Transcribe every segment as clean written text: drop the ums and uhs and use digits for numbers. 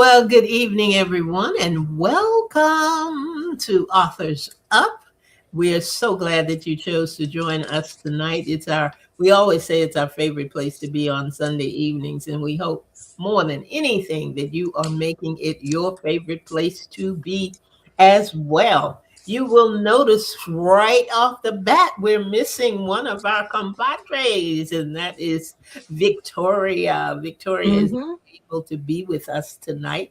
Well, good evening, everyone, and welcome to Authors Up. We are so glad that you chose to join us tonight. We always say it's our favorite place to be on Sunday evenings, and we hope more than anything that you are making it your favorite place to be as well. You will notice right off the bat, we're missing one of our compadres, and that is Victoria. Victoria is hmm able to be with us tonight.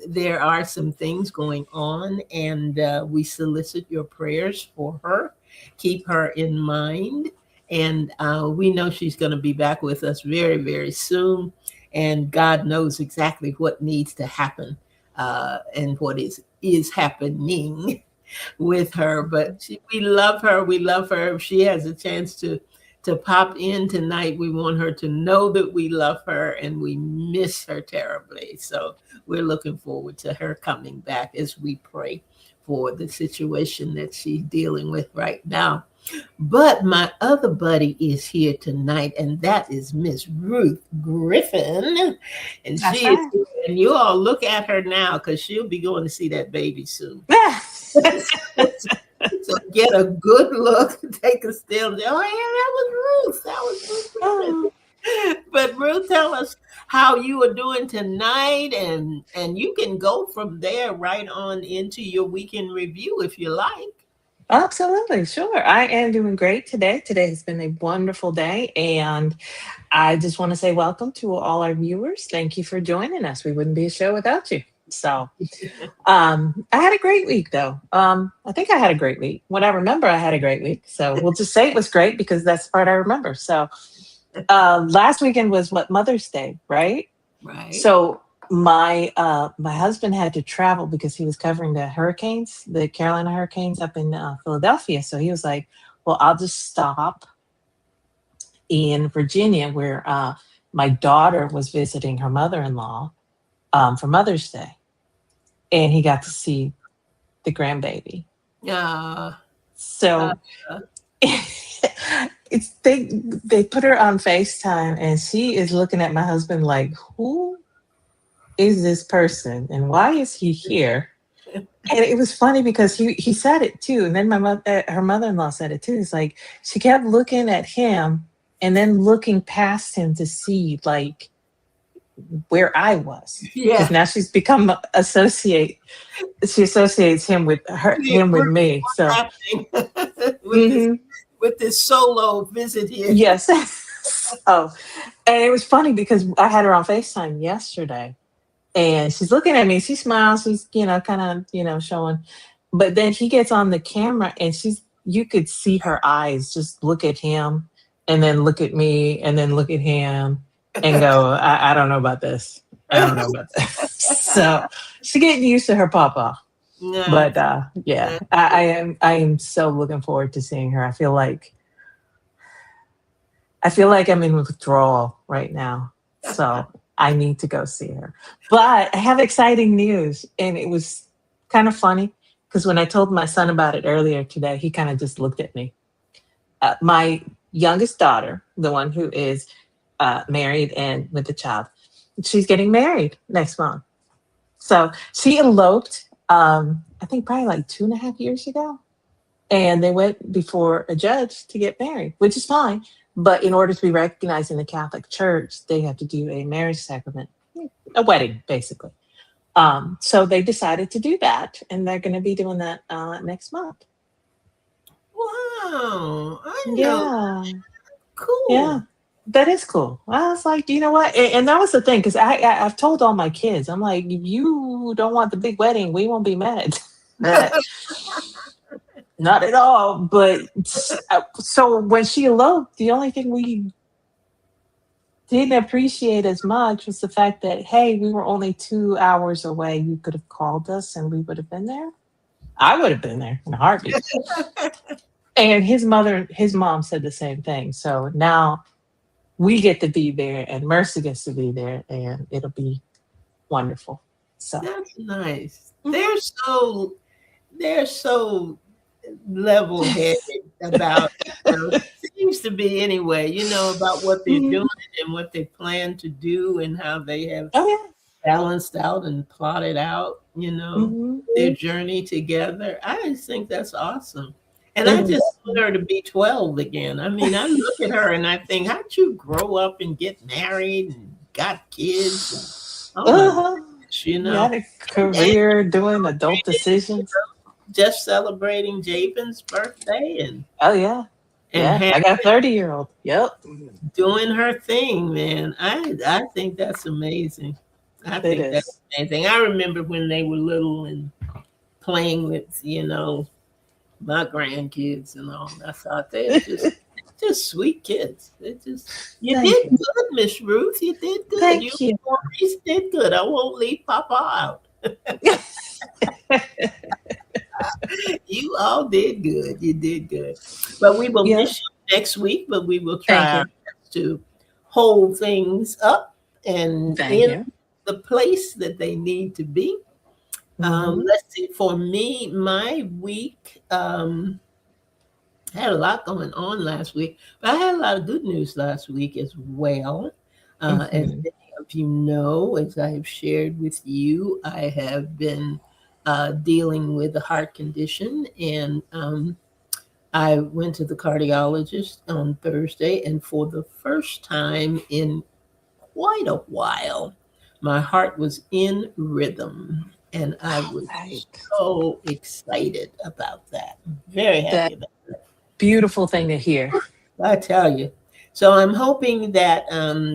There are some things going on, and we solicit your prayers for her. Keep her in mind. And we know she's going to be back with us very, very soon. And God knows exactly what needs to happen and what is happening with her. But we love her. We love her. If she has a chance to pop in tonight, we want her to know that we love her and we miss her terribly. So we're looking forward to her coming back as we pray for the situation that she's dealing with right now. But my other buddy is here tonight, and that is Miss Ruth Griffin. And That's she is right. here. And you all look at her now because she'll be going to see that baby soon. So get a good look, take a still. Oh, yeah, that was Ruth. That was Oh, Ruth. But Ruth, tell us how you are doing tonight, and you can go from there right on into your weekend review if you like. absolutely. Sure. I am doing great today. Today has been a wonderful day. And I just want to say welcome to all our viewers. Thank you for joining us. We wouldn't be a show without you. So I had a great week, though. I think I had a great week. When I remember, I had a great week. So we'll just say it was great because that's the part I remember. So last weekend was what, Mother's Day, right? Right. So my husband had to travel because he was covering the Carolina hurricanes up in Philadelphia. So he was like, "Well, I'll just stop in Virginia, where my daughter was visiting her mother-in-law for Mother's Day, and he got to see the grandbaby." Uh, uh, So they put her on FaceTime, and she is looking at my husband like, "Who is this person and why is he here?" And it was funny because he said it too, and then her mother-in-law said it too. It's like she kept looking at him and then looking past him to see like where I was, because yeah. now she's become she associates him with What's me. So happening with this mhm, with this solo visit here? yes. Oh, and it was funny because I had her on FaceTime yesterday. And she's looking at me. She smiles. She's, kind of, showing. But then he gets on the camera and you could see her eyes just look at him and then look at me and then look at him and go, I don't know about this. I don't know about this. So she's getting used to her papa. No, But yeah, I am so looking forward to seeing her. I feel like I'm in withdrawal right now. So I need to go see her. But I have exciting news. And it was kind of funny because when I told my son about it earlier today, he kind of just looked at me. My youngest daughter, the one who is married and with a child, she's getting married next month. So she eloped, I think probably like 2.5 years ago. And they went before a judge to get married, which is fine. But in order to be recognized in the Catholic Church, they have to do a marriage sacrament, a wedding, basically. So they decided to do that, and they're going to be doing that next month. wow, I know. Yeah, yeah, Cool. that is cool. I was like, you know what? And that was the thing, because I've told all my kids, I'm like, if you don't want the big wedding, we won't be mad. Not at all. But so when she eloped, the only thing we didn't appreciate as much was the fact that, hey, we were only 2 hours away. You could have called us and we would have been there. I would have been there in a heartbeat. And his mom said the same thing. So now we get to be there and Mercy gets to be there and it'll be wonderful. So, That's nice. mhm. They're so level-headed about, seems to be anyway, about what they're Mhm. doing and what they plan to do and how they have Oh, yeah. balanced out and plotted out, Mhm. their journey together. I just think that's awesome. And It I just is. want her to be 12 again. I mean, I look at her and I think, how'd you grow up and get married and got kids? And, oh my Uh-huh. goodness, you know. Got a And career, doing adult decisions. just celebrating Jabin's birthday Oh yeah. and Yeah. having I got a 30-year-old. Yep. doing her thing, man. I think that's amazing. I It think that's is. amazing. I remember when they were little and playing with, my grandkids and all. I thought they're just sweet kids. They just you Thank did you. good, Miss Ruth. You did good. You Thank you. and Maurice did good. I won't leave Papa out. You all did good. You did good. But we will Yeah. miss you next week, but we will Thank try our you. best to hold things up and Thank in you. the place that they need to be. Hmm. Let's see. For me, my week, I had a lot going on last week, but I had a lot of good news last week as well. As Hmm. many of you know, as I have shared with you, I have been dealing with a heart condition, and I went to the cardiologist on Thursday, and for the first time in quite a while, my heart was in rhythm, and I was Right. so excited about that. Very happy That about that. beautiful thing to hear. I tell you. So I'm hoping that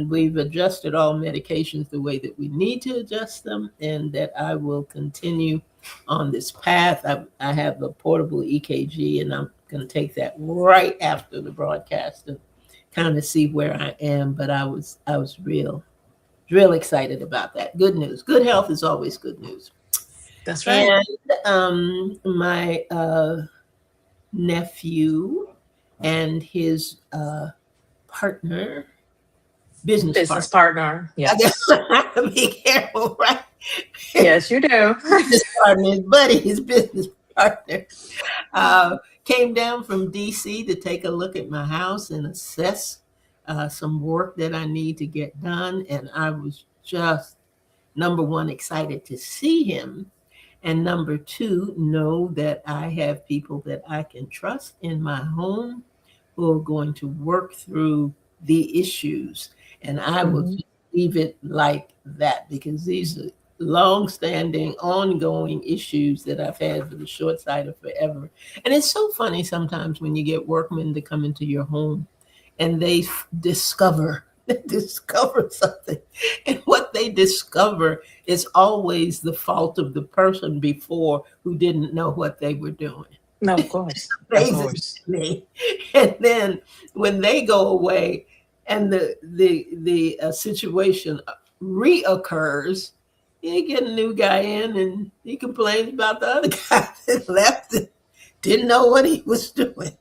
we've adjusted all medications the way that we need to adjust them, and that I will continue on this path. I have a portable EKG, and I'm going to take that right after the broadcast and kind of see where I am. But I was real excited about that. Good news. Good health is always good news. That's right. And my nephew and his partner, business Business partner. partner. I guess Yes. I have to be careful, right? Yes, you do. Business partner, his buddy, his business partner, came down from DC to take a look at my house and assess some work that I need to get done. And I was just, number one, excited to see him. And number two, know that I have people that I can trust in my home who are going to work through the issues. And I will Hmm. just leave it like that because these are long-standing, ongoing issues that I've had for the short side of forever. And it's so funny sometimes when you get workmen to come into your home and they discover discover something, and what they discover is always the fault of the person before who didn't know what they were doing. No, of course. Of Amazing course. to me. And then when they go away and the situation reoccurs, you get a new guy in and he complains about the other guy that left and didn't know what he was doing.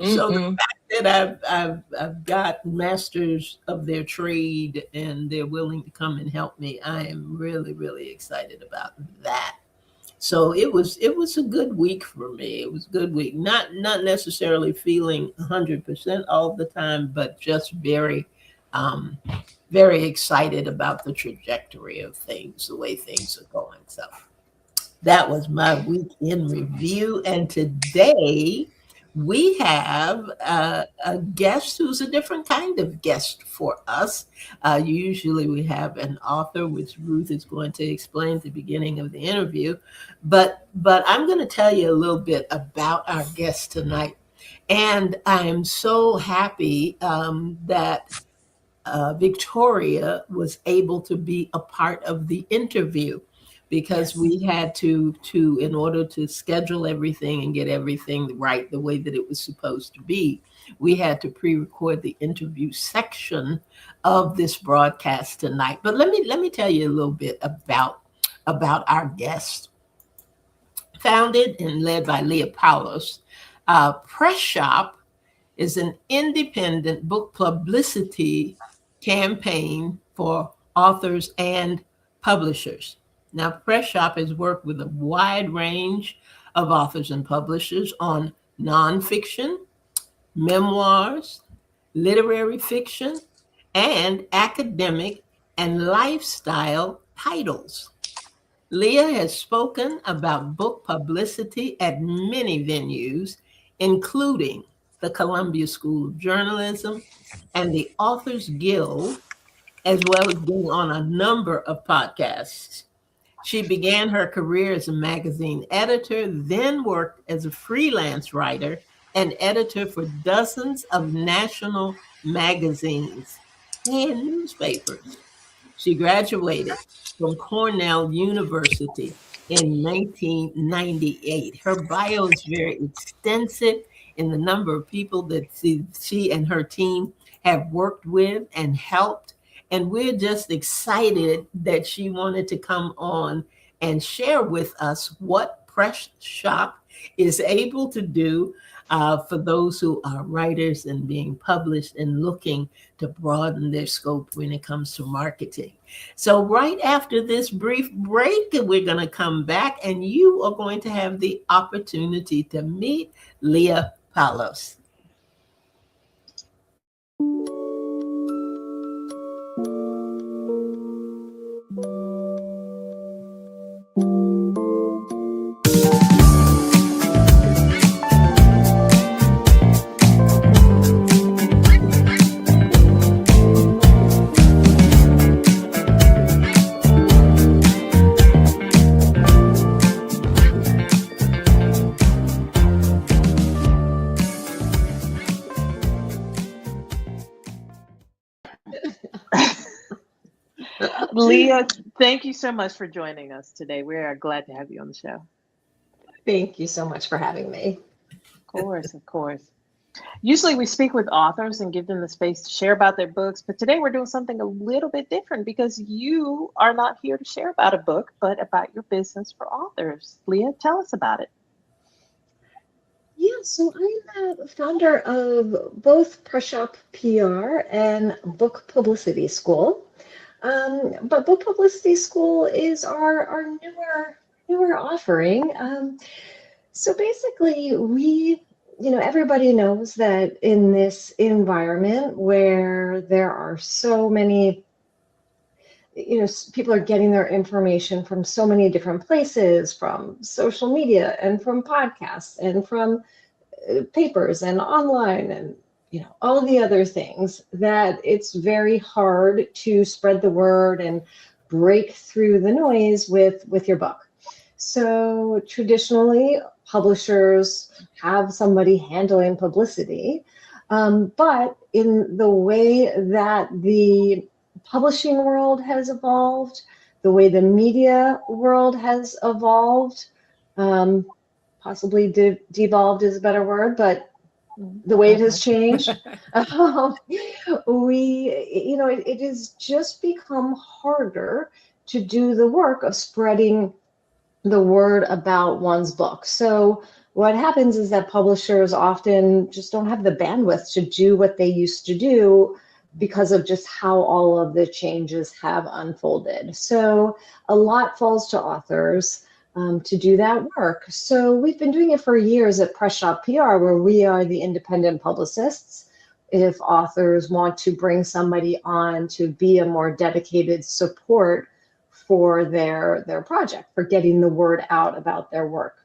So the Mm-mm. fact that I've got masters of their trade and they're willing to come and help me, I am really excited about that. So it was a good week for me. It was a good week. Not necessarily feeling 100% all the time, but just um, very excited about the trajectory of things, the way things are going. So that was my week in review. And today we have a guest who's a different kind of guest for us. Usually we have an author, which Ruth is going to explain at the beginning of the interview. But I'm going to tell you a little bit about our guest tonight. And I'm so happy that Victoria was able to be a part of the interview because Yes. we had to in order to schedule everything and get everything right the way that it was supposed to be, we had to pre-record the interview section of this broadcast tonight. But let me tell you a little bit about our guest. Founded and led by Leah Paulos, Press Shop is an independent book publicity campaign for authors and publishers. Now, Press Shop has worked with a wide range of authors and publishers on nonfiction, memoirs, literary fiction, and academic and lifestyle titles. Leah has spoken about book publicity at many venues, including the Columbia School of Journalism and the Authors Guild, as well as being on a number of podcasts. She began her career as a magazine editor, then worked as a freelance writer and editor for dozens of national magazines and newspapers. She graduated from Cornell University in 1998. Her bio is very extensive in the number of people that she and her team have worked with and helped. And we're just excited that she wanted to come on and share with us what Press Shop is able to do for those who are writers and being published and looking to broaden their scope when it comes to marketing. So right after this brief break, we're going to come back and you are going to have the opportunity to meet Leah Paulos. Leah, thank you so much for joining us today. We are glad to have you on the show. Thank you so much for having me. Of course, of course. Usually we speak with authors and give them the space to share about their books, but today we're doing something a little bit different because you are not here to share about a book, but about your business for authors. Leah, tell us about it. Yeah, so I'm the founder of both Press Shop PR and Book Publicity School. But Book Publicity School is our newer offering. So basically, everybody knows that in this environment where there are so many, people are getting their information from so many different places, from social media and from podcasts and from papers and online and all the other things, that it's very hard to spread the word and break through the noise with your book. So traditionally, publishers have somebody handling publicity, but in the way that the publishing world has evolved, the way the media world has evolved, possibly devolved is a better word, but the way it has changed, it has just become harder to do the work of spreading the word about one's book. So what happens is that publishers often just don't have the bandwidth to do what they used to do because of just how all of the changes have unfolded. So a lot falls to authors to do that work. So we've been doing it for years at Press Shop PR, where we are the independent publicists. If authors want to bring somebody on to be a more dedicated support for their project, for getting the word out about their work.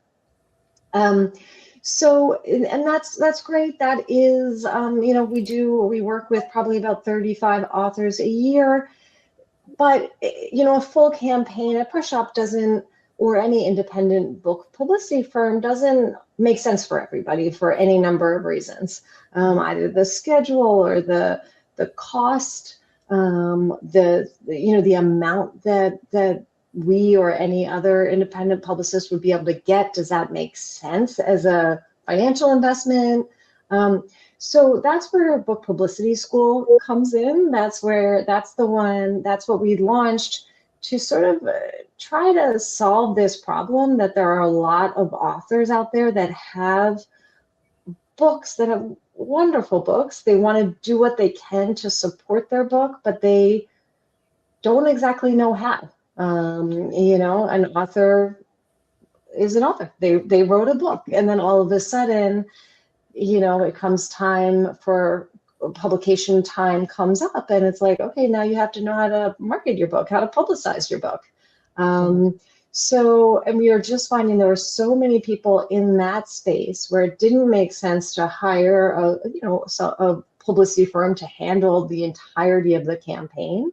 So, and that's great. That is, we work with probably about 35 authors a year, but, a full campaign at Press Shop doesn't, or any independent book publicity firm, doesn't make sense for everybody for any number of reasons. Either the schedule or the cost, the amount that we or any other independent publicist would be able to get. Does that make sense as a financial investment? So that's where Book Publicity School comes in. That's what we launched to sort of try to solve this problem, that there are a lot of authors out there that have books, that have wonderful books. They want to do what they can to support their book, but they don't exactly know how. An author is an author. They wrote a book, and then all of a sudden, it comes time for publication time comes up, and it's like, okay, now you have to know how to market your book, how to publicize your book. So, and we are just finding there were so many people in that space where it didn't make sense to hire a publicity firm to handle the entirety of the campaign,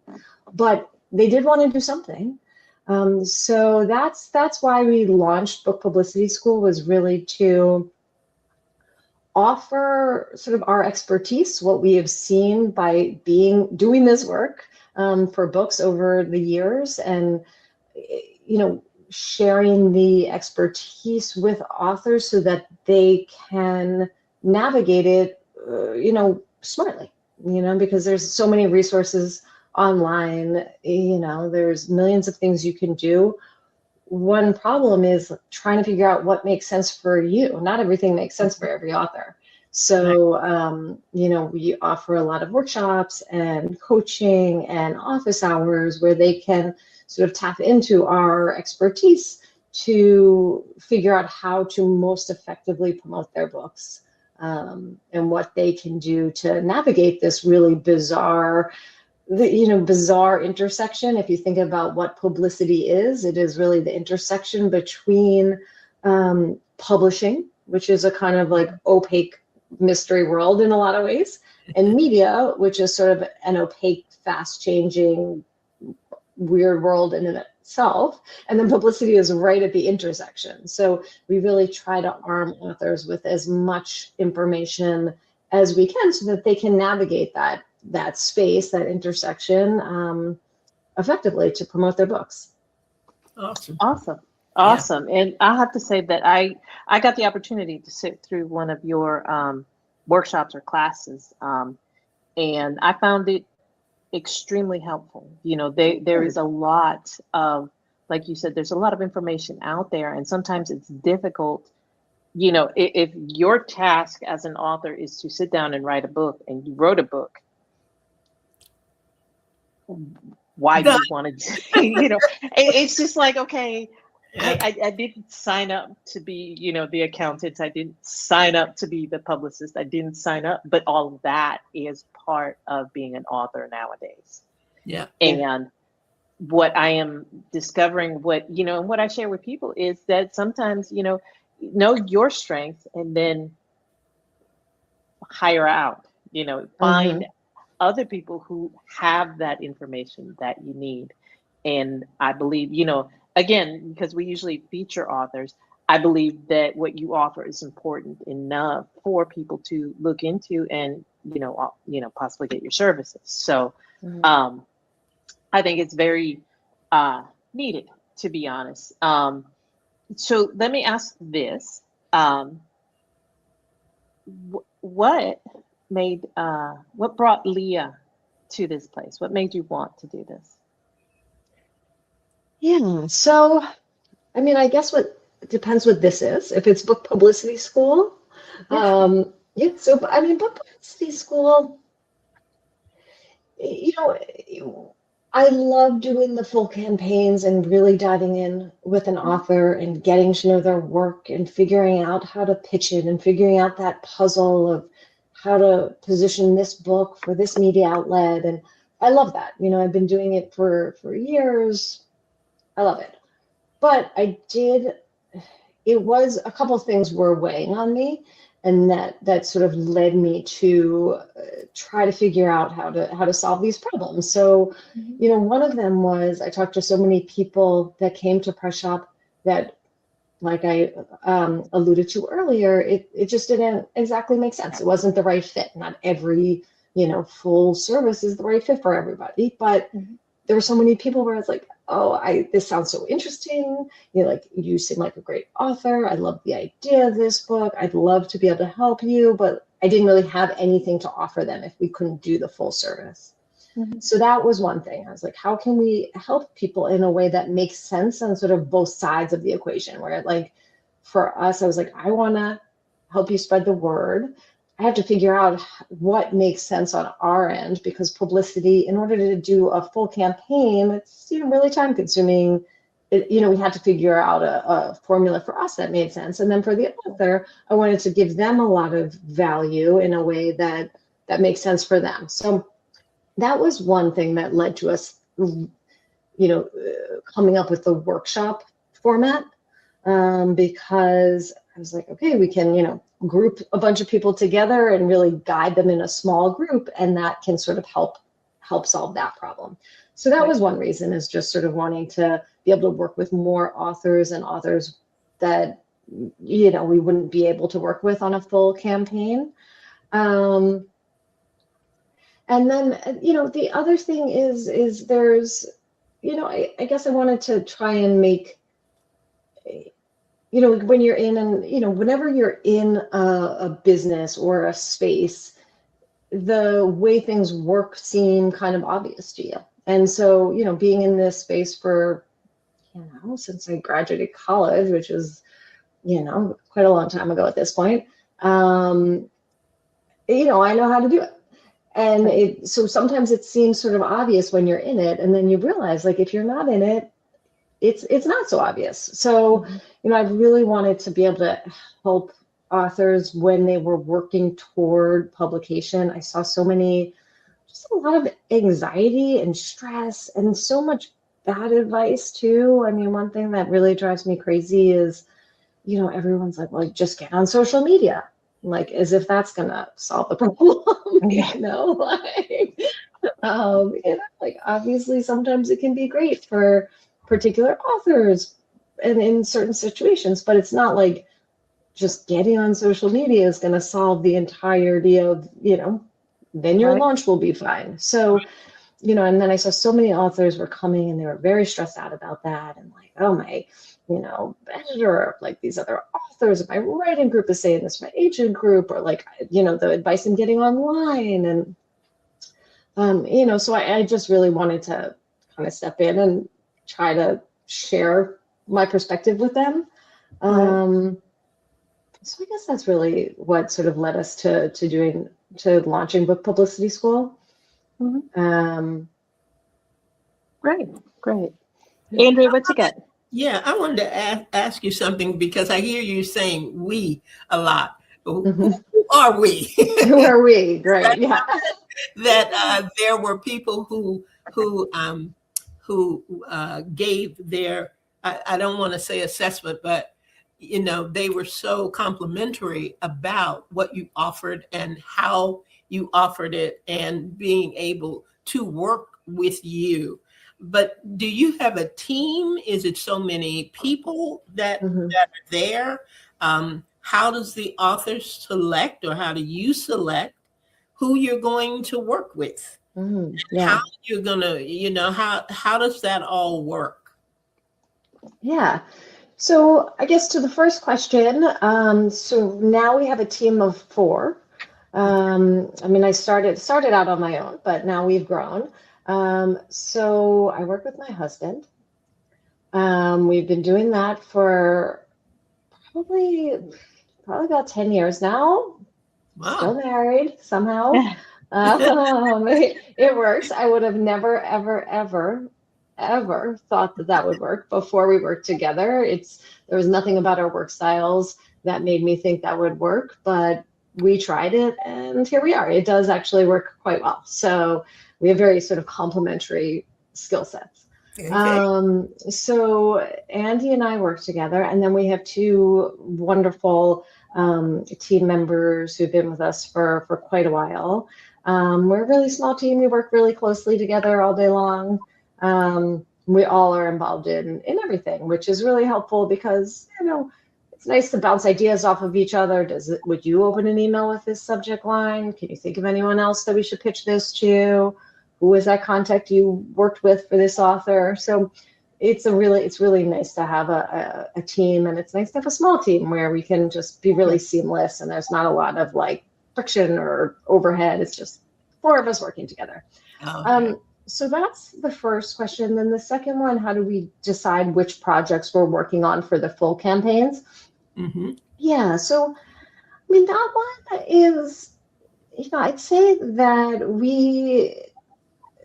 but they did want to do something. So that's why we launched Book Publicity School, was really to offer sort of our expertise, what we have seen by doing this work for books over the years, and sharing the expertise with authors so that they can navigate it, smartly, because there's so many resources online, there's millions of things you can do. One problem is trying to figure out what makes sense for you. Not everything makes sense for every author. So, we offer a lot of workshops and coaching and office hours where they can sort of tap into our expertise to figure out how to most effectively promote their books, and what they can do to navigate this really bizarre intersection. If you think about what publicity is, it is really the intersection between publishing, which is a kind of like opaque mystery world in a lot of ways, and media, which is sort of an opaque, fast-changing, weird world in itself. And then publicity is right at the intersection. So we really try to arm authors with as much information as we can so that they can navigate that space, that intersection, effectively to promote their books. Awesome. And I have to say that I got the opportunity to sit through one of your workshops or classes, and I found it extremely helpful. There is a lot of, like you said, there's a lot of information out there, and sometimes it's difficult. If your task as an author is to sit down and write a book, and you wrote a book, why do you want to it's just like, okay, I didn't sign up to be the accountant, I didn't sign up to be the publicist, I didn't sign up, but all of that is part of being an author nowadays. And what I am discovering, and what I share with people is that sometimes know your strengths and then hire out, find other people who have that information that you need. And I believe, again, because we usually feature authors, I believe that what you offer is important enough for people to look into and, possibly get your services. So I think it's very needed, to be honest. So let me ask this. What brought Leah to this place? What made you want to do this? Yeah, so I guess it depends what this is. If it's Book Publicity School, Book Publicity School, I love doing the full campaigns and really diving in with an author and getting to know their work and figuring out how to pitch it and figuring out that puzzle of how to position this book for this media outlet. And I love that. I've been doing it for years. I love it. But it was a couple of things were weighing on me, and that sort of led me to try to figure out how to solve these problems. So, one of them was I talked to so many people that came to Press Shop that, like I alluded to earlier, it just didn't exactly make sense. It wasn't the right fit. Not every, full service is the right fit for everybody. But there were so many people where I was like, this sounds so interesting. You seem like a great author. I love the idea of this book. I'd love to be able to help you, but I didn't really have anything to offer them if we couldn't do the full service. So that was one thing. I was like, how can we help people in a way that makes sense on sort of both sides of the equation? Where, like, for us, I was like, I want to help you spread the word. I have to figure out what makes sense on our end, because publicity, in order to do a full campaign, it's really time consuming. We had to figure out a formula for us that made sense. And then for the author, I wanted to give them a lot of value in a way that that makes sense for them. So that was one thing that led to us, coming up with the workshop format, because I was like, okay, we can, group a bunch of people together and really guide them in a small group, and that can sort of help solve that problem. So that was one reason, is just sort of wanting to be able to work with more authors and authors that, we wouldn't be able to work with on a full campaign. And then, the other thing is there's, I guess I wanted to try and make, when you're in, and, whenever you're in a business or a space, the way things work seem kind of obvious to you. And so, being in this space for, since I graduated college, which is, quite a long time ago at this point, I know how to do it. And so sometimes it seems sort of obvious when you're in it, and then you realize, like, if you're not in it, it's not so obvious. So, I really wanted to be able to help authors when they were working toward publication. I saw just a lot of anxiety and stress and so much bad advice too. I mean, one thing that really drives me crazy is, everyone's like, well, just get on social media. Like, as if that's gonna solve the problem, like obviously sometimes it can be great for particular authors and in certain situations, but it's not like just getting on social media is going to solve the entirety of, then your launch will be fine. So, and then I saw so many authors were coming and they were very stressed out about that. And like, oh, my, editor, like these other authors, my writing group is saying this, my agent group, or like, the advice I'm getting online. And, so I just really wanted to kind of step in and try to share my perspective with them. So I guess that's really what sort of led us to launching Book Publicity School. Great. Andrea, what you got? Yeah, I wanted to ask you something, because I hear you saying "we" a lot. Who are we? Who are we? Great. Yeah. That there were people who gave their, I don't want to say assessment, but they were so complimentary about what you offered and how you offered it, and being able to work with you. But do you have a team? Is it so many people that are there? How does the author select, or how do you select who you're going to work with? How you're gonna, how does that all work? Yeah. So I guess to the first question, so now we have a team of 4. I started out on my own, but now we've grown. So I work with my husband. We've been doing that for probably about 10 years now. Wow. Still married somehow. It works. I would have never, ever thought that would work before we worked together. There was nothing about our work styles that made me think that would work, but we tried it and here we are. It does actually work quite well. So we have very sort of complementary skill sets. Okay. So Andy and I work together, and then we have 2 wonderful team members who've been with us for quite a while. We're a really small team. We work really closely together all day long. We all are involved in everything, which is really helpful because, it's nice to bounce ideas off of each other. Would you open an email with this subject line? Can you think of anyone else that we should pitch this to? Who is that contact you worked with for this author? So it's really nice to have a team, and it's nice to have a small team where we can just be really seamless and there's not a lot of like friction or overhead. It's just 4 of us working together. Okay. So that's the first question. Then the second one, how do we decide which projects we're working on for the full campaigns? Yeah, so that one is, I'd say that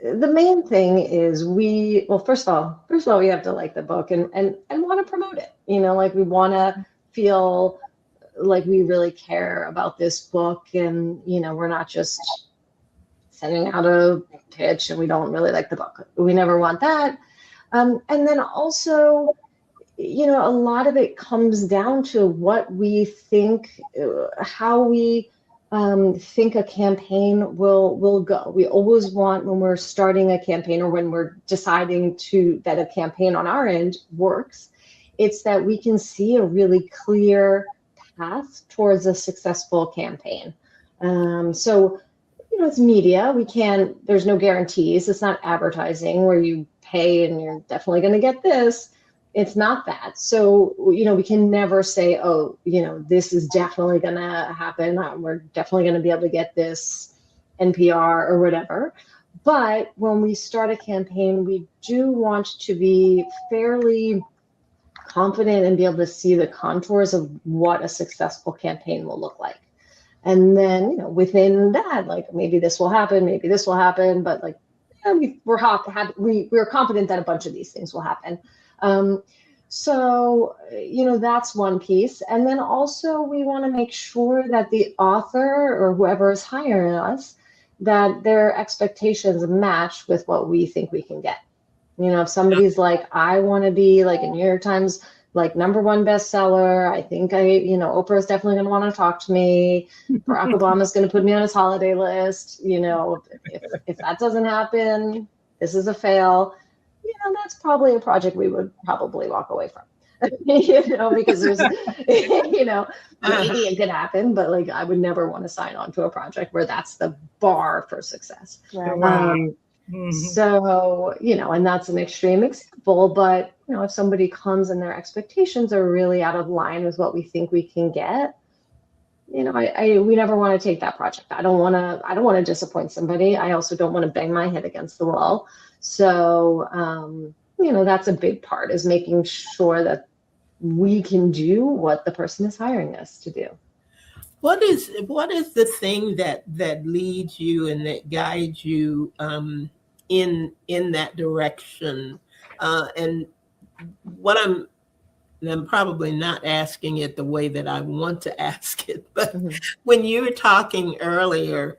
the main thing is first of all, we have to like the book and want to promote it. Like we want to feel like we really care about this book, and we're not just sending out a pitch and we don't really like the book. We never want that. And then also, you know, a lot of it comes down to what we think, how we think a campaign will go. We always want, when we're starting a campaign or when we're deciding that a campaign on our end works, it's that we can see a really clear path towards a successful campaign. So, you know, it's media. There's no guarantees. It's not advertising where you pay and you're definitely going to get this. It's not that. So, you know, we can never say, oh, you know, this is definitely going to happen. We're definitely going to be able to get this NPR or whatever. But when we start a campaign, we do want to be fairly confident and be able to see the contours of what a successful campaign will look like. And then, you know, within that, like, maybe this will happen, but like, yeah, we're confident that a bunch of these things will happen. So, you know, that's one piece. And then also we want to make sure that the author or whoever is hiring us, that their expectations match with what we think we can get. You know, if somebody's like, I want to be like a New York Times, like #1 bestseller, I think you know, Oprah's definitely going to want to talk to me. Barack Obama's going to put me on his holiday list. You know, if that doesn't happen, this is a fail. You know, that's probably a project we would probably walk away from. You know, because there's, you know, maybe it could happen, but like, I would never want to sign on to a project where that's the bar for success. Right. So, you know, and that's an extreme example, but, you know, if somebody comes and their expectations are really out of line with what we think we can get, you know, we never want to take that project. I don't want to disappoint somebody. I also don't want to bang my head against the wall. So, you know, that's a big part, is making sure that we can do what the person is hiring us to do. What is the thing that leads you and that guides you in that direction? And what I'm probably not asking it the way that I want to ask it, but when you were talking earlier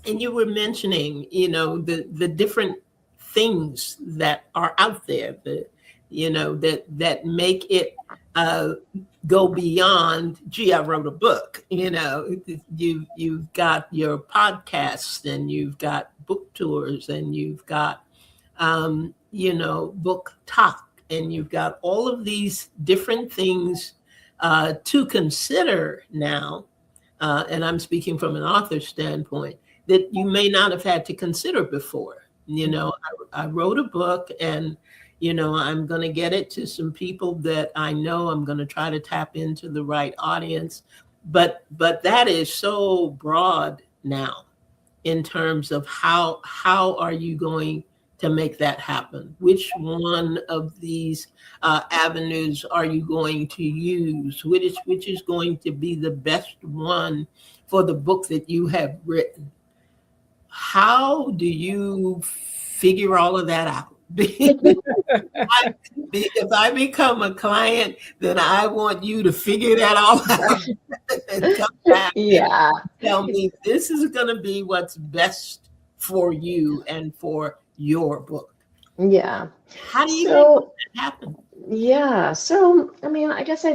and you were mentioning, you know, the different things that are out there, you know, that make it go beyond, gee, I wrote a book. You know, you've got your podcasts, and you've got book tours, and you've got you know, book talk, and you've got all of these different things to consider now. And I'm speaking from an author's standpoint, that you may not have had to consider before. You know, I wrote a book, and you know, I'm going to get it to some people that I know. I'm going to try to tap into the right audience. But that is so broad now in terms of how are you going to make that happen? Which one of these avenues are you going to use? Which is going to be the best one for the book that you have written? How do you figure all of that out? If I become a client, then I want you to figure that all out and come back and tell me this is going to be what's best for you and for your book. Yeah. How do you make that happen? Yeah. So, I mean, I guess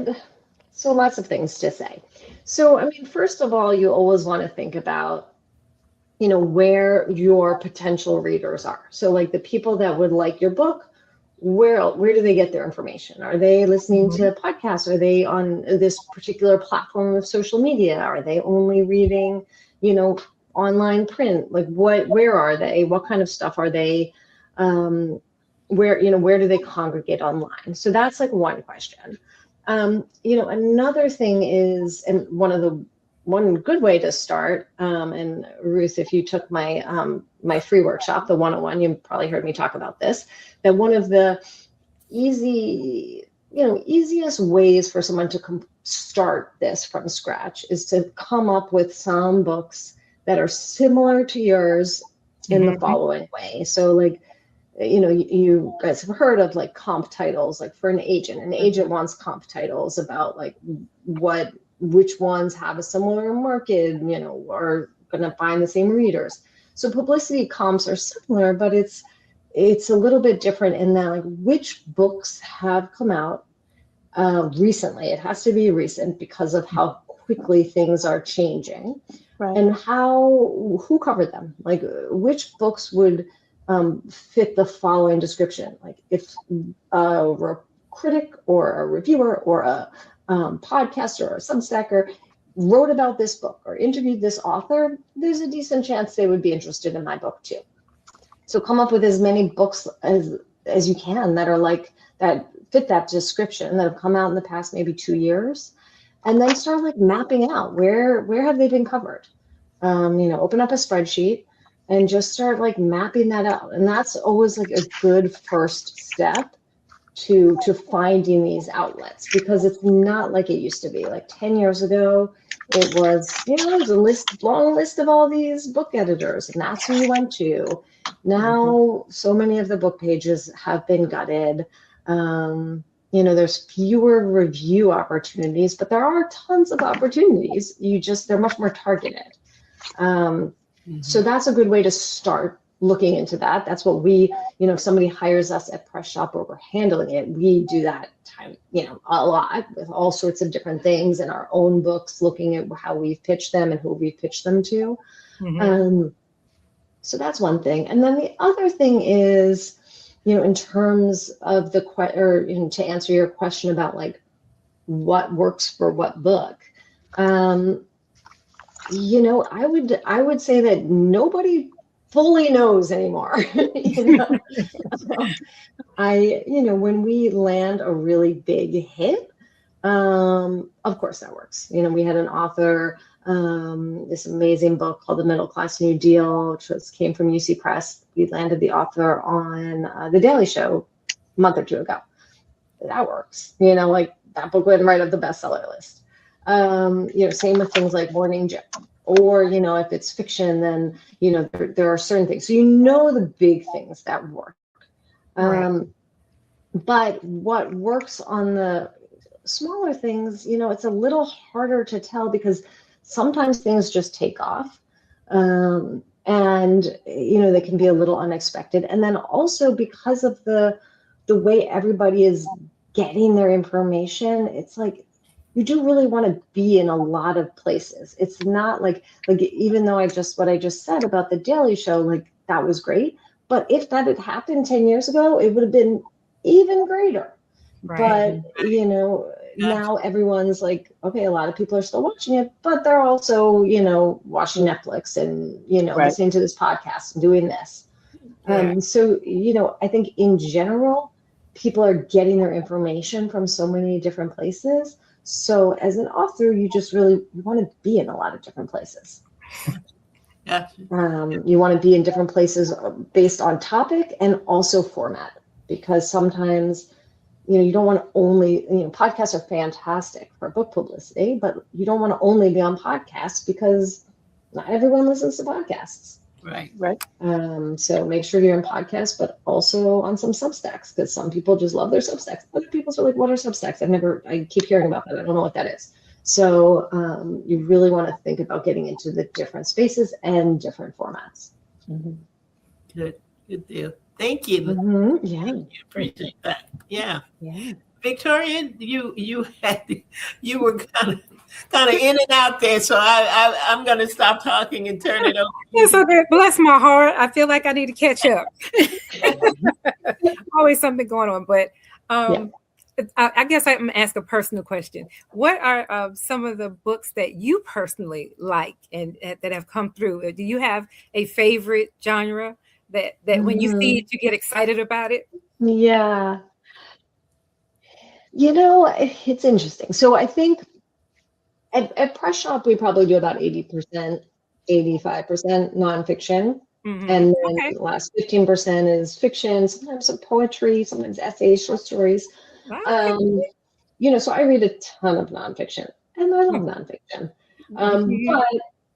so lots of things to say. So, I mean, first of all, you always want to think about, you know, where your potential readers are. So like the people that would like your book, where do they get their information? Are they listening to podcasts? Are they on this particular platform of social media? Are they only reading, you know, online print? Like where are they? What kind of stuff are they? Where do they congregate online? So that's like one question. You know, another thing is, and one good way to start, and Ruth, if you took my my free workshop, the 101, you probably heard me talk about this, that one of the easiest ways for someone to start this from scratch is to come up with some books that are similar to yours in the following way. So like, you know, you guys have heard of like comp titles, like for an agent wants comp titles about like which ones have a similar market, you know, are going to find the same readers. So publicity comps are similar, but it's a little bit different in that, like, which books have come out recently. It has to be recent because of how quickly things are changing, Right. and who covered them. Like, which books would fit the following description. Like, if a critic or a reviewer or a podcaster or a Substacker wrote about this book or interviewed this author, there's a decent chance they would be interested in my book too. So come up with as many books as you can that are like that, fit that description, that have come out in the past maybe 2 years, and then start like mapping out where have they been covered. Open up a spreadsheet and just start like mapping that out. And that's always like a good first step to finding these outlets, because it's not like it used to be. Like 10 years ago, it was, there was a long list of all these book editors, and that's who you went to. Now, so many of the book pages have been gutted. There's fewer review opportunities, but there are tons of opportunities. They're much more targeted. So that's a good way to start looking into that. That's what we, if somebody hires us at Press Shop or we're handling it, we do that a lot with all sorts of different things in our own books, looking at how we've pitched them and who we've pitched them to. So that's one thing. And then the other thing is, in terms of to answer your question about like what works for what book, I would say that nobody fully knows anymore. When we land a really big hit, of course that works. We had an author, this amazing book called The Middle Class New Deal, which came from UC Press. We landed the author on The Daily Show a month or two ago. That works. Like that book went right up the bestseller list. Same with things like Morning Joe. Or, if it's fiction, then, there are certain things. So the big things that work. Right. But what works on the smaller things, it's a little harder to tell, because sometimes things just take off. And, they can be a little unexpected. And then also because of the way everybody is getting their information, it's like, you do really want to be in a lot of places. It's not like even though what I just said about the Daily Show, like that was great. But if that had happened 10 years ago, it would have been even greater. Right. But, now everyone's like, okay, a lot of people are still watching it, but they're also, watching Netflix and, listening to this podcast and doing this. So, I think in general, people are getting their information from so many different places. So as an author, you just really want to be in a lot of different places. Yeah. You want to be in different places based on topic and also format, because sometimes, you don't want to only, podcasts are fantastic for book publicity, but you don't want to only be on podcasts because not everyone listens to podcasts. Right. So make sure you're in podcasts, but also on some Substacks, because some people just love their Substacks. Other people are like, what are Substacks? I keep hearing about that. I don't know what that is. So you really want to think about getting into the different spaces and different formats. Good deal. Thank you. Yeah. Thank you. Appreciate that. Yeah. Yeah. Victoria, you were kind of in and out there, so I'm going to stop talking and turn it over. It's okay. Bless my heart. I feel like I need to catch up. Always something going on, but I guess I'm going to ask a personal question. What are some of the books that you personally like and that have come through? Do you have a favorite genre that when you see it, you get excited about it? Yeah. It's interesting. So I think at Press Shop, we probably do about 80%, 85% nonfiction. And then the last 15% is fiction, sometimes some poetry, sometimes essays, short stories. So I read a ton of nonfiction, and I love nonfiction. But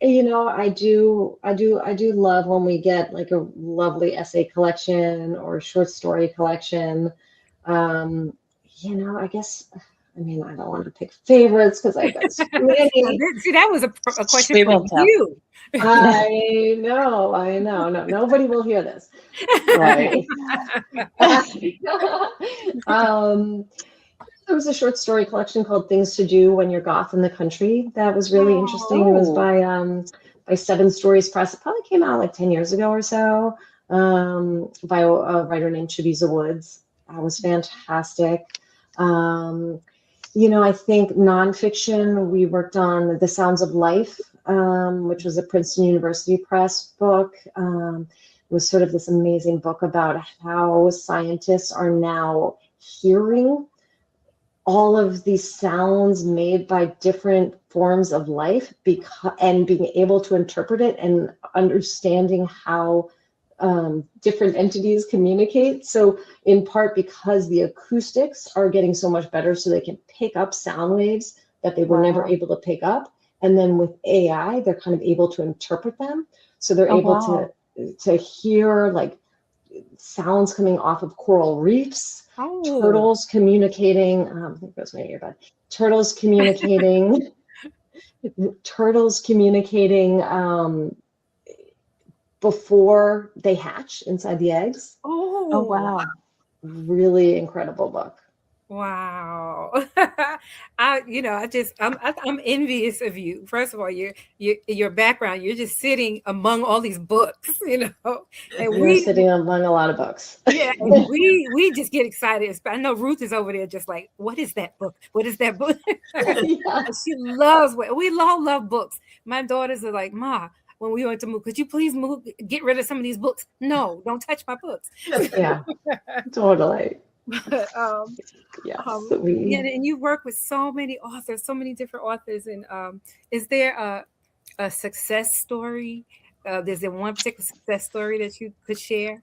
I do love when we get like a lovely essay collection or short story collection. I guess I mean, I don't want to pick favorites because I've got so many. See, that was a question We for won't tell. you. I know. No, nobody will hear this. Right. There was a short story collection called Things to Do When You're Goth in the Country. That was really interesting. It was by Seven Stories Press. It probably came out like 10 years ago or so, by a writer named Chibiza Woods. That was fantastic. I think nonfiction, we worked on The Sounds of Life, which was a Princeton University Press book. It was sort of this amazing book about how scientists are now hearing all of these sounds made by different forms of life and being able to interpret it and understanding how different entities communicate. So in part because the acoustics are getting so much better, so they can pick up sound waves that they were never able to pick up. And then with AI, they're kind of able to interpret them. So they're able to hear like sounds coming off of coral reefs, turtles communicating. I think that's my earbud. Turtles communicating. Before they hatch inside the eggs. Oh, wow. Really incredible book. Wow. I'm envious of you. First of all, your background, you're just sitting among all these books, and we're sitting among a lot of books. Yeah, and we just get excited. I know Ruth is over there just like, what is that book? What is that book? Yeah. She loves we all love books. My daughters are like, Ma, when we went to move, could you please get rid of some of these books? No, don't touch my books. Yeah, totally. And you work with so many authors, so many different authors. And is there a success story? Is there one particular success story that you could share?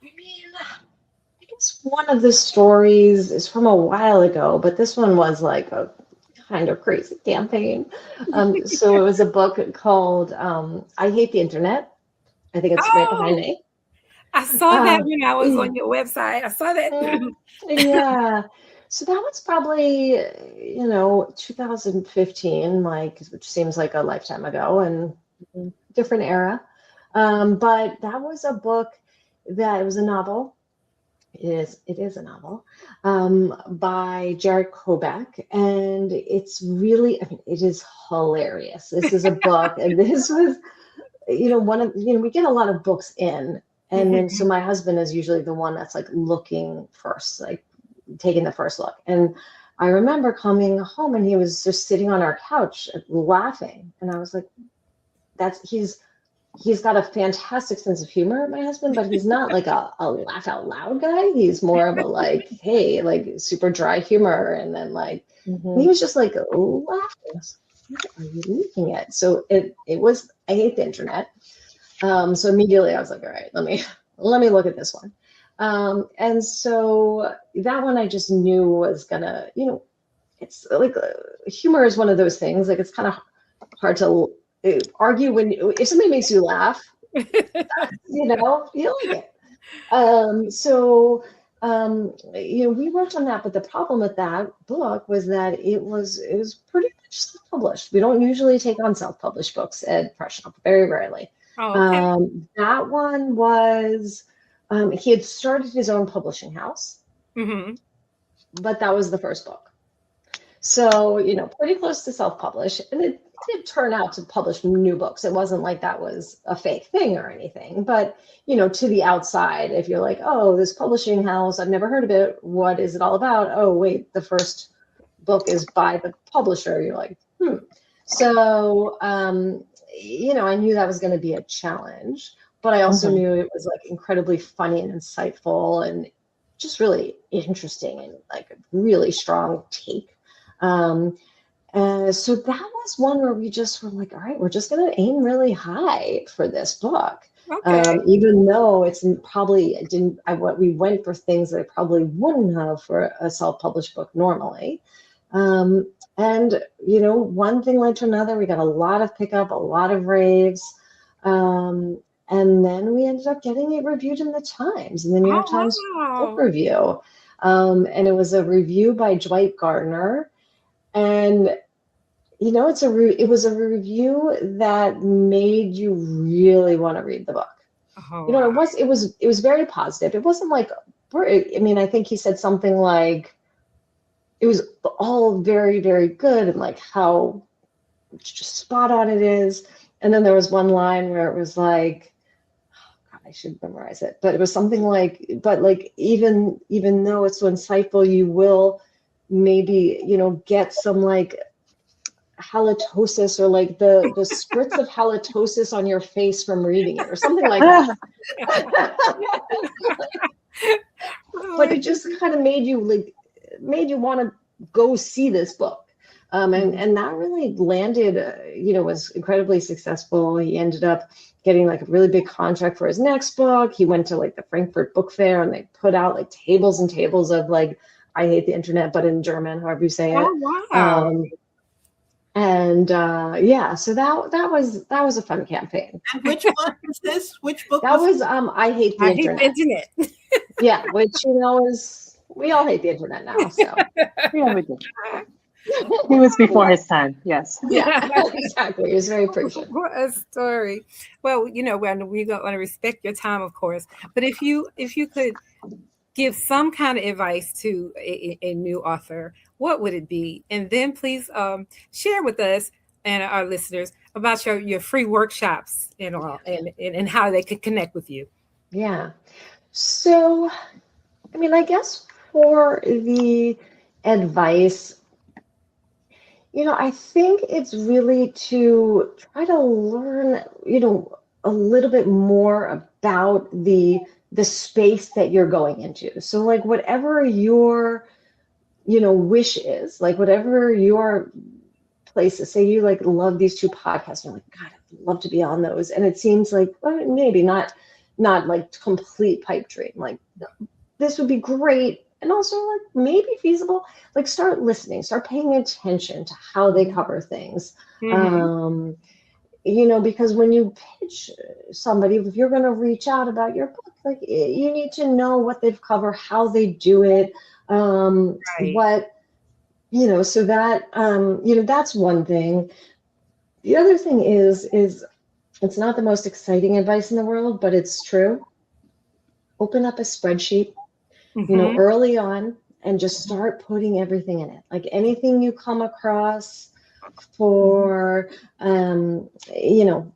I mean, I guess one of the stories is from a while ago, but this one was like a kind of crazy campaign. So it was a book called I Hate the Internet. I think it's right behind me. I saw that when I was on your website. I saw that. Yeah. So that was probably, 2015, which seems like a lifetime ago and different era. But that was a book it was a novel. It is a novel by Jared Koback. And it's really, it is hilarious. This is a book. And this was, we get a lot of books in. And then, so my husband is usually the one that's like looking first, like taking the first look. And I remember coming home and he was just sitting on our couch laughing. And I was like, he's got a fantastic sense of humor, my husband, but he's not like a laugh out loud guy. He's more of a like, hey, like super dry humor. And then he was just like laughing. What are you looking at? So it was, I Hate the Internet. So immediately I was like, all right, let me look at this one. And so that one I just knew was gonna, it's like humor is one of those things. Like it's kind of hard to argue if somebody makes you laugh, you like it. We worked on that, but the problem with that book was that it was pretty much self-published. We don't usually take on self-published books at Press Shop, very rarely. Oh, okay. That one was, he had started his own publishing house, but that was the first book. So, pretty close to self-publish. And it did turn out to publish new books. It wasn't like that was a fake thing or anything, but, to the outside, if you're like, oh, this publishing house, I've never heard of it. What is it all about? Oh, wait, the first book is by the publisher. You're like, So, I knew that was going to be a challenge, but I also knew it was like incredibly funny and insightful and just really interesting and like a really strong take. So that was one where we just were like, all right, we're just going to aim really high for this book. Okay. Even though we went for things that I probably wouldn't have for a self-published book normally. And, one thing led to another. We got a lot of pickup, a lot of raves. And then we ended up getting it reviewed in the Times, in the New York Times Book Review. And it was a review by Dwight Gardner. And you know, it was a review that made you really want to read the book. Oh, You know, wow. it was very positive. It wasn't like, I mean, I think he said something like, it was all very, very good, and like how just spot on it is. And then there was one line where it was like, oh God, I should memorize it, but it was something like, but like, even though it's so insightful, you will maybe, you know, get some like halitosis, or like the spritz of halitosis on your face from reading it, or something like that. But it just kind of made you want to go see this book. And that really landed, you know, was incredibly successful. He ended up getting like a really big contract for his next book. He went to like the Frankfurt Book Fair, and they put out like tables and tables of like, I hate the internet, but in German, however you say it. Oh, wow. And yeah, so that was a fun campaign. And which one was this? Which book? That was I hate the internet. Yeah, which, you know, is, we all hate the internet now. So Yeah, we did. He was before his time. Yes. yeah, exactly. It was very prescient. What a story. Well, you know, we want to respect your time, of course. But if you could give some kind of advice to a new author, what would it be? And then please share with us and our listeners about your free workshops and all, and how they could connect with you. Yeah. So, I mean, I guess for the advice, you know, I think it's really to try to learn, you know, a little bit more about the space that you're going into. So like whatever your, you know, wish is, like whatever your place is, say you like love these two podcasts, and you're like, God, I'd love to be on those. And it seems like, well, maybe not like complete pipe dream, like this would be great. And also like maybe feasible, like start listening, start paying attention to how they cover things. Mm-hmm. You know, because when you pitch somebody, if you're going to reach out about your book, like you need to know what they've covered, how they do it, Right. what, you know, so that, you know, that's one thing. The other thing is it's not the most exciting advice in the world, but it's true. Open up a spreadsheet, you know, early on, and just start putting everything in it. Like anything you come across for, you know,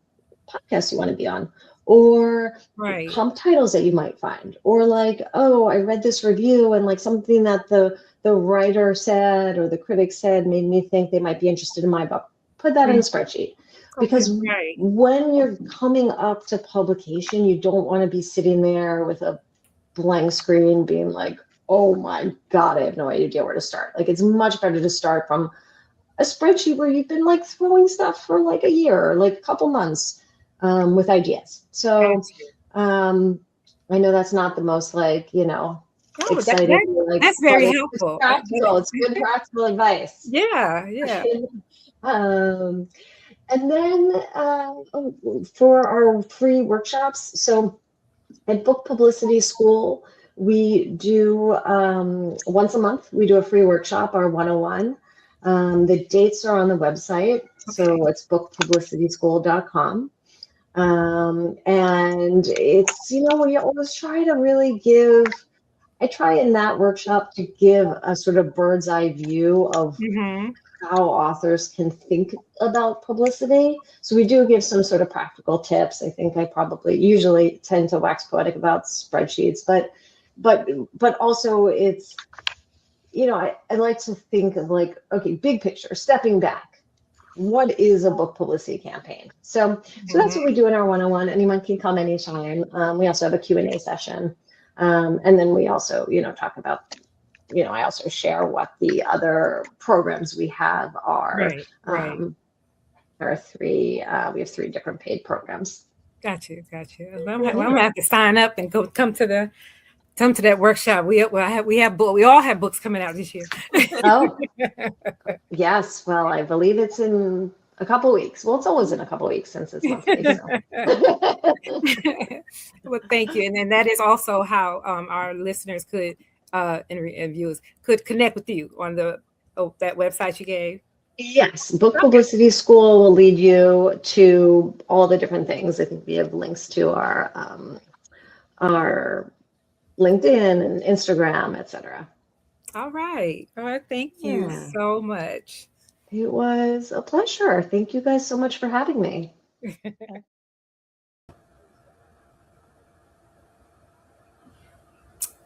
podcasts you want to be on, or Right. titles that you might find, or like, oh, I read this review and like something that the writer said or the critic said made me think they might be interested in my book. Put that in a spreadsheet. Because Right. when you're coming up to publication, you don't want to be sitting there with a blank screen being like, oh my God, I have no idea where to start. Like it's much better to start from a spreadsheet where you've been like throwing stuff for like a year or like a couple months with ideas. So I know that's not the most like, you know, exciting. That's very helpful. It's practical. It's good practical advice. Yeah, yeah. And then for our free workshops, so at Book Publicity School, we do once a month, we do a free workshop, our 101. The dates are on the website. So it's bookpublicityschool.com. And it's, you know, we always try to really I try in that workshop to give a sort of bird's eye view of how authors can think about publicity. So we do give some sort of practical tips. I think I probably usually tend to wax poetic about spreadsheets, but also it's, you know, I like to think of like, okay, big picture, stepping back. What is a book publicity campaign? So that's what we do in our 101. Anyone can come anytime. We also have a Q&A session. And then we also, you know, talk about, you know, I also share what the other programs we have are. Right. There are three, we have 3 different paid programs. Got you. I'm gonna have to sign up and come to that workshop. We all have books coming out this year. Oh, yes. Well, I believe it's in a couple weeks. Well, it's always in a couple weeks since it's monthly. So. Well, thank you. And then that is also how our listeners could and viewers could connect with you on that website you gave? Yes, Book Publicity School will lead you to all the different things. I think we have links to our LinkedIn and Instagram, etc. All right. All right. Thank you Yeah, so much. it was a pleasure. Thank you guys so much for having me.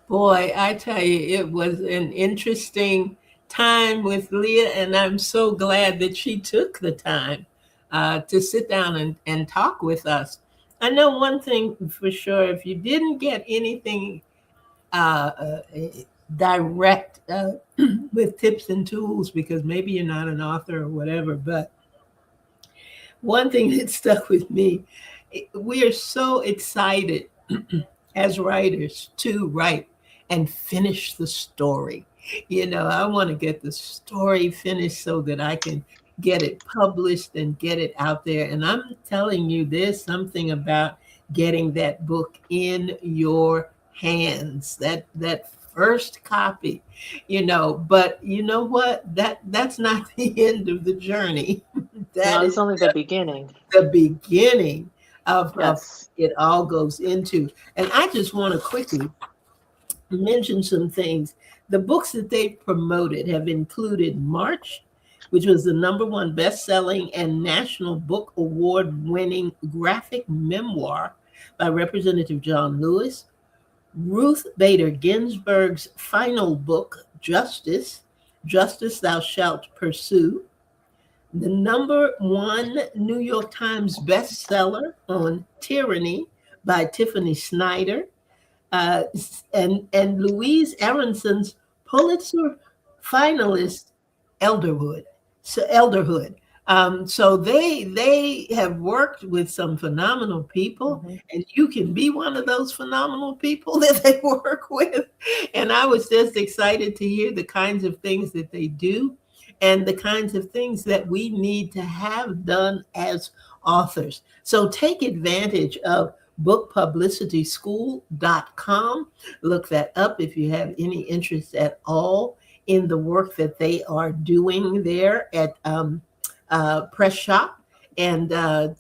Boy, I tell you, it was an interesting time with Leah, and I'm so glad that she took the time to sit down and talk with us. I know one thing for sure: if you didn't get anything direct with tips and tools, because maybe you're not an author or whatever, but one thing that stuck with me, we are so excited as writers to write and finish the story. You know, I want to get the story finished so that I can get it published and get it out there. And I'm telling you, there's something about getting that book in your hands, that first copy, you know. But you know what? That's not the end of the journey. That No, is it's only the beginning. the beginning of Yes. it all goes into. And I just want to quickly mention some things. The books that they've promoted have included March, which was the #1 best-selling and National Book Award-winning graphic memoir by Representative John Lewis. Ruth Bader Ginsburg's final book, Justice, Justice Thou Shalt Pursue. The #1 New York Times bestseller on Tyranny by Tiffany Snyder, uh, and Louise Aronson's Pulitzer finalist, Elderhood. Elderhood. So they have worked with some phenomenal people, Mhm. and you can be one of those phenomenal people that they work with. And I was just excited to hear the kinds of things that they do and the kinds of things that we need to have done as authors. So take advantage of bookpublicityschool.com. Look that up if you have any interest at all in the work that they are doing there at Press Shop. And I'm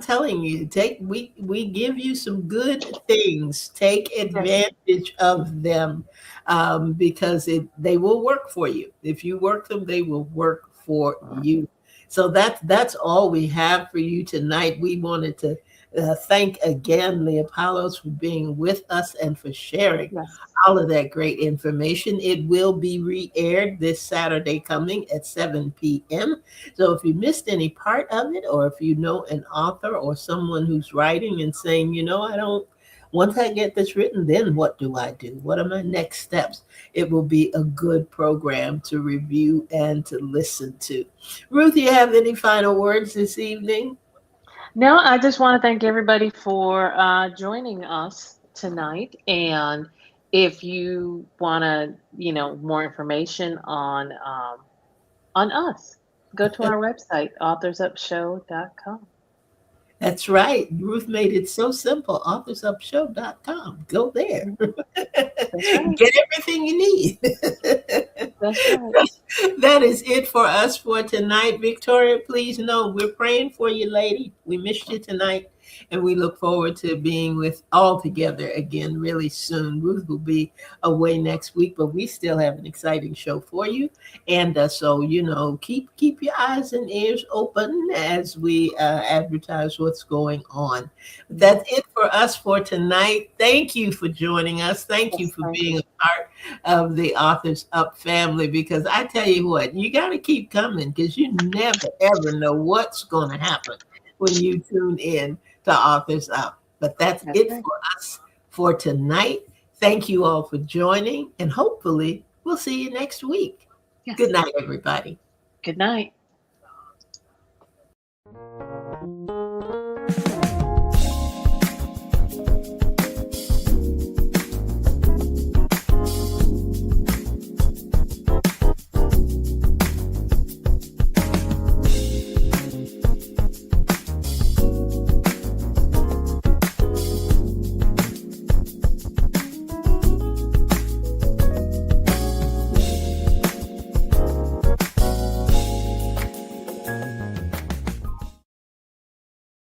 telling you, we give you some good things. Take Yes. advantage of them, because they will work for you. If you work them, they will work for you. So that's all we have for you tonight. We wanted to thank again Leah Paulos for being with us and for sharing Yes. all of that great information. It will be re-aired this Saturday coming at 7 p.m. So if you missed any part of it, or if you know an author or someone who's writing and saying, you know, once I get this written, then what do I do? What are my next steps? It will be a good program to review and to listen to. Ruth, you have any final words this evening? No, I just want to thank everybody for joining us tonight. And if you want to, more information on us, go to our website, authorsupshow.com. That's right. Ruth made it so simple. Authorsupshow.com. Go there. That's right. Get everything you need. That's right. That is it for us for tonight. Victoria, please know we're praying for you, lady. We missed you tonight, and we look forward to being with all together again really soon. Ruth will be away next week, but we still have an exciting show for you. And so, keep your eyes and ears open as we advertise what's going on. That's it for us for tonight. Thank you for joining us. Thank you Yes, for thank being you. a part of the Authors Up family, because I tell you what, you got to keep coming, because you never, ever know what's going to happen when you tune in to Authors Up. But that's That's it right. for us for tonight. Thank you all for joining, and hopefully we'll see you next week. Yes. Good night, everybody. Good night.